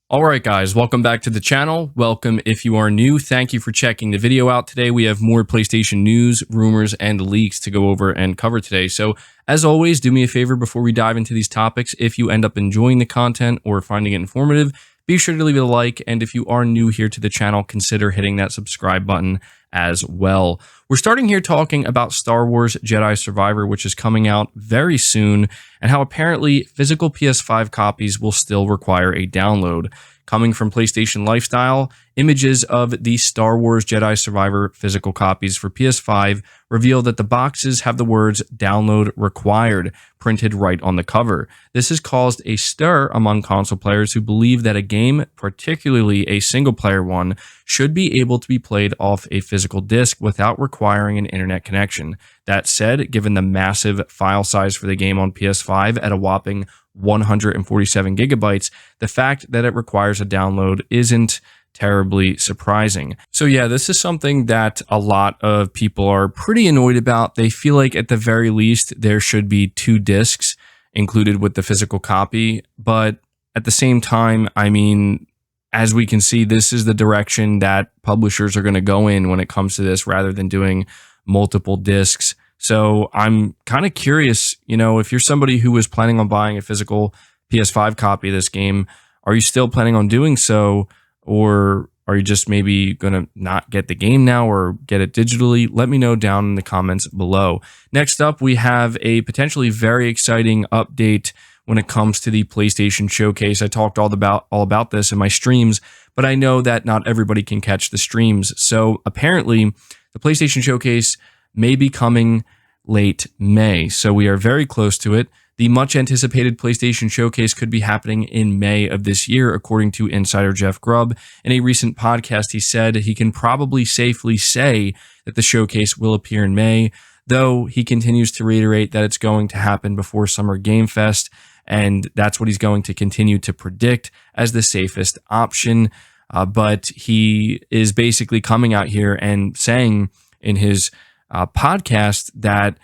Alright guys, welcome back to the channel. Welcome if you are new. Thank you for checking the video out today. We have more PlayStation news, rumors, and leaks to go over and cover today. So as always, do me a favor before we dive into these topics. If you end up enjoying the content or finding it informative, be sure to leave it a like. And if you are new here to the channel, consider hitting that subscribe button as well. We're starting here talking about Star Wars Jedi Survivor, which is coming out very soon, and how apparently physical PS5 copies will still require a download. Coming from PlayStation Lifestyle, images of the Star Wars Jedi Survivor physical copies for PS5 reveal that the boxes have the words "download required" printed right on the cover. This has caused a stir among console players who believe that a game, particularly a single-player one, should be able to be played off a physical disc without requiring an internet connection. That said, given the massive file size for the game on PS5 at a whopping 147 gigabytes, the fact that it requires a download isn't terribly surprising. So yeah, this is something that a lot of people are pretty annoyed about. They feel like at the very least there should be 2 discs included with the physical copy, but at the same time, I mean, as we can see, this is the direction that publishers are going to go in when it comes to this, rather than doing multiple discs. So I'm kind of curious, if you're somebody who was planning on buying a physical PS5 copy of this game, are you still planning on doing so? Or are you just maybe going to not get the game now or get it digitally? Let me know down in the comments below. Next up, we have a potentially very exciting update when it comes to the PlayStation Showcase. I talked all about this in my streams, but I know that not everybody can catch the streams. So apparently, the PlayStation Showcase may be coming late May. So we are very close to it. The much anticipated PlayStation Showcase could be happening in May of this year, according to insider Jeff Grubb. In a recent podcast, he said he can probably safely say that the showcase will appear in May, though he continues to reiterate that it's going to happen before Summer Game Fest, and that's what he's going to continue to predict as the safest option. But he is basically coming out here and saying in his podcast, that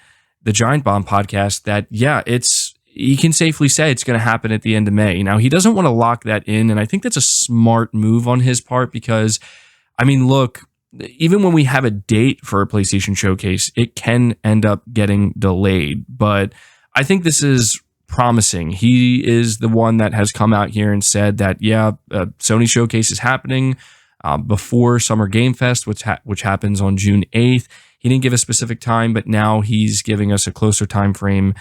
the Giant Bomb podcast, that yeah, he can safely say it's going to happen at the end of May. Now, he doesn't want to lock that in, and I think that's a smart move on his part, because I mean, look, even when we have a date for a PlayStation Showcase, it can end up getting delayed. But I think this is promising. He is the one that has come out here and said that yeah, Sony Showcase is happening before Summer Game Fest, which happens on June 8th. He didn't give a specific time, but now he's giving us a closer time frame.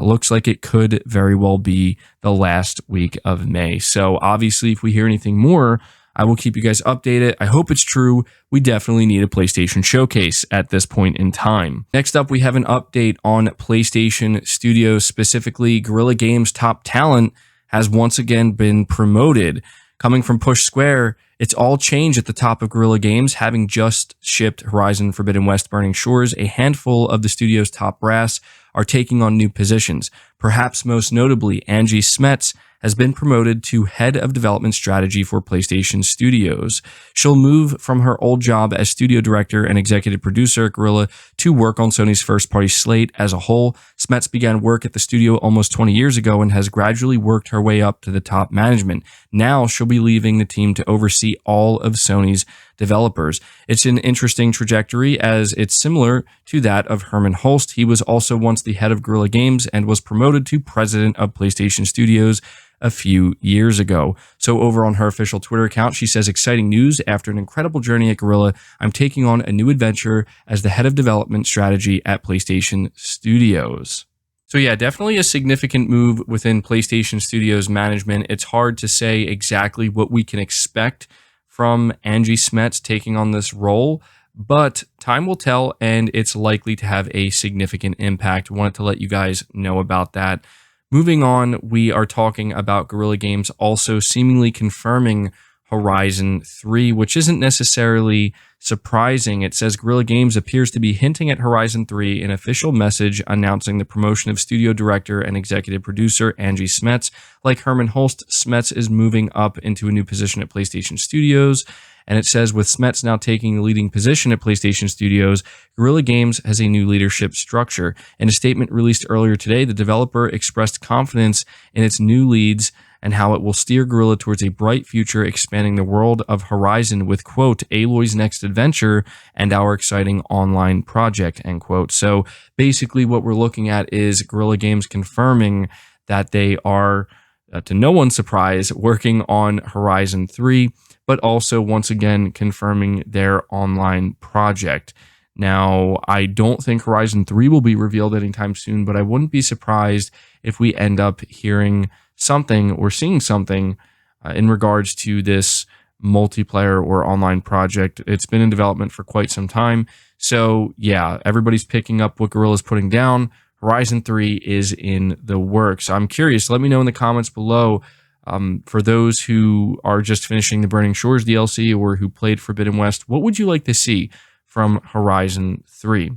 Looks like it could very well be the last week of May. So obviously, if we hear anything more, I will keep you guys updated. I hope it's true. We definitely need a PlayStation Showcase at this point in time. Next up, we have an update on PlayStation Studios, specifically Guerrilla Games' top talent has once again been promoted. Coming from Push Square, it's all changed at the top of Guerrilla Games, having just shipped Horizon Forbidden West Burning Shores. A handful of the studio's top brass are taking on new positions. Perhaps most notably, Angie Smets has been promoted to Head of Development Strategy for PlayStation Studios. She'll move from her old job as Studio Director and Executive Producer at Guerrilla to work on Sony's first-party slate as a whole. Smets began work at the studio almost 20 years ago and has gradually worked her way up to the top management. Now she'll be leaving the team to oversee all of Sony's developers. It's an interesting trajectory, as it's similar to that of Herman Hulst. He was also once the head of Guerrilla Games and was promoted to president of PlayStation Studios a few years ago. So over on her official Twitter account, she says, "Exciting news. After an incredible journey at Guerrilla, I'm taking on a new adventure as the head of development strategy at PlayStation Studios." So yeah, definitely a significant move within PlayStation Studios management. It's hard to say exactly what we can expect from Angie Smets taking on this role, but time will tell, and it's likely to have a significant impact. Wanted to let you guys know about that. Moving on, we are talking about Guerrilla Games also seemingly confirming Horizon 3, which isn't necessarily surprising. It says Guerrilla Games appears to be hinting at Horizon 3 in an official message announcing the promotion of studio director and executive producer Angie Smets. Like Herman Hulst, Smets is moving up into a new position at PlayStation Studios, And it says, with Smets now taking the leading position at PlayStation Studios, Guerrilla Games has a new leadership structure. In a statement released earlier today, the developer expressed confidence in its new leads and how it will steer Guerrilla towards a bright future, expanding the world of Horizon with, quote, Aloy's next adventure and our exciting online project, end quote. So basically what we're looking at is Guerrilla Games confirming that they are, to no one's surprise, working on Horizon 3, but also once again confirming their online project. Now, I don't think Horizon 3 will be revealed anytime soon, but I wouldn't be surprised if we end up hearing something or seeing something in regards to this multiplayer or online project. It's been in development for quite some time. So yeah, everybody's picking up what Guerrilla's putting down. Horizon 3 is in the works. I'm curious. Let me know in the comments below. For those who are just finishing the Burning Shores DLC or who played Forbidden West, what would you like to see from Horizon 3?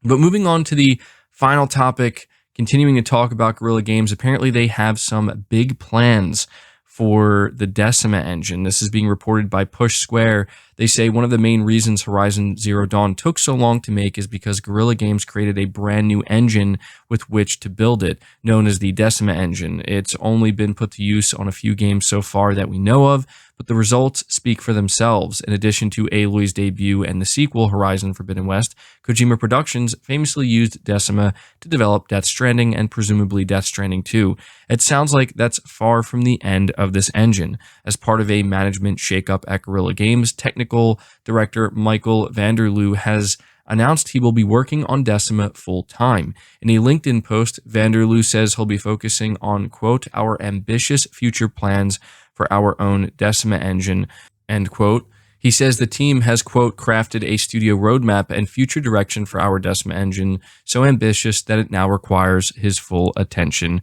But moving on to the final topic, continuing to talk about Guerrilla Games, apparently they have some big plans for the Decima engine. This is being reported by Push Square. They say one of the main reasons Horizon Zero Dawn took so long to make is because Guerrilla Games created a brand new engine with which to build it, known as the Decima Engine. It's only been put to use on a few games so far that we know of, but the results speak for themselves. In addition to Aloy's debut and the sequel, Horizon Forbidden West, Kojima Productions famously used Decima to develop Death Stranding and presumably Death Stranding 2. It sounds like that's far from the end of this engine. As part of a management shakeup at Guerrilla Games, technical director Michael Vanderloo has announced he will be working on Decima full-time. In a LinkedIn post, Vanderloo says he'll be focusing on, quote, our ambitious future plans for our own Decima engine, end quote. He says the team has, quote, crafted a studio roadmap and future direction for our Decima engine, so ambitious that it now requires his full attention,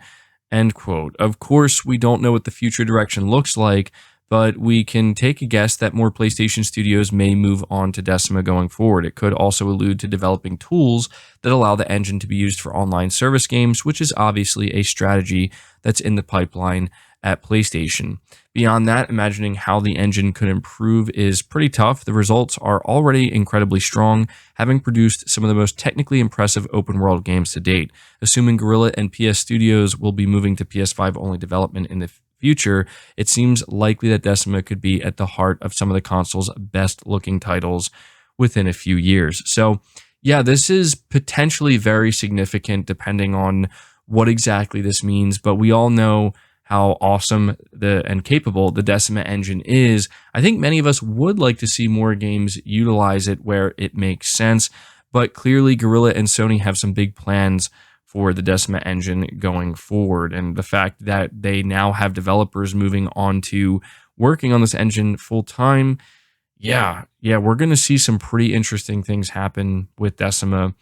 end quote. Of course, we don't know what the future direction looks like, but we can take a guess that more PlayStation studios may move on to Decima going forward. It could also allude to developing tools that allow the engine to be used for online service games, which is obviously a strategy that's in the pipeline at PlayStation. Beyond that, imagining how the engine could improve is pretty tough. The results are already incredibly strong, having produced some of the most technically impressive open-world games to date. Assuming Guerrilla and PS Studios will be moving to PS5-only development in the future, it seems likely that Decima could be at the heart of some of the console's best-looking titles within a few years. So, yeah, this is potentially very significant depending on what exactly this means, but we all know how awesome and capable the Decima engine is. I think many of us would like to see more games utilize it where it makes sense, but clearly Guerrilla and Sony have some big plans for the Decima engine going forward, and the fact that they now have developers moving on to working on this engine full-time, yeah, we're going to see some pretty interesting things happen with Decima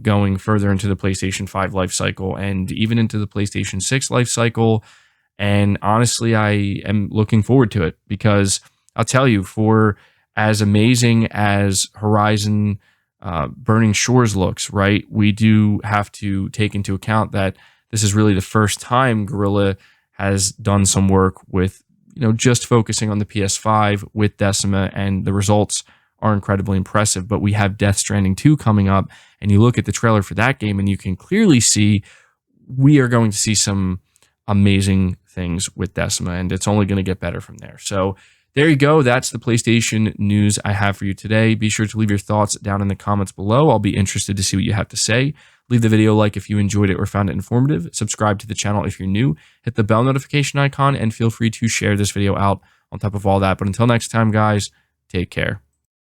going further into the PlayStation 5 life cycle and even into the PlayStation 6 life cycle. And honestly, I am looking forward to it because I'll tell you, for as amazing as Horizon Burning Shores looks, right, we do have to take into account that this is really the first time Guerrilla has done some work with, just focusing on the PS5 with Decima, and the results are incredibly impressive. But we have Death Stranding 2 coming up, and you look at the trailer for that game, and you can clearly see we are going to see some amazing things with Decima, and it's only going to get better from there. So there you go. That's the PlayStation news I have for you today. Be sure to leave your thoughts down in the comments below. I'll be interested to see what you have to say. Leave the video a like if you enjoyed it or found it informative. Subscribe to the channel if you're new. Hit the bell notification icon, and feel free to share this video out on top of all that. But until next time, guys, take care.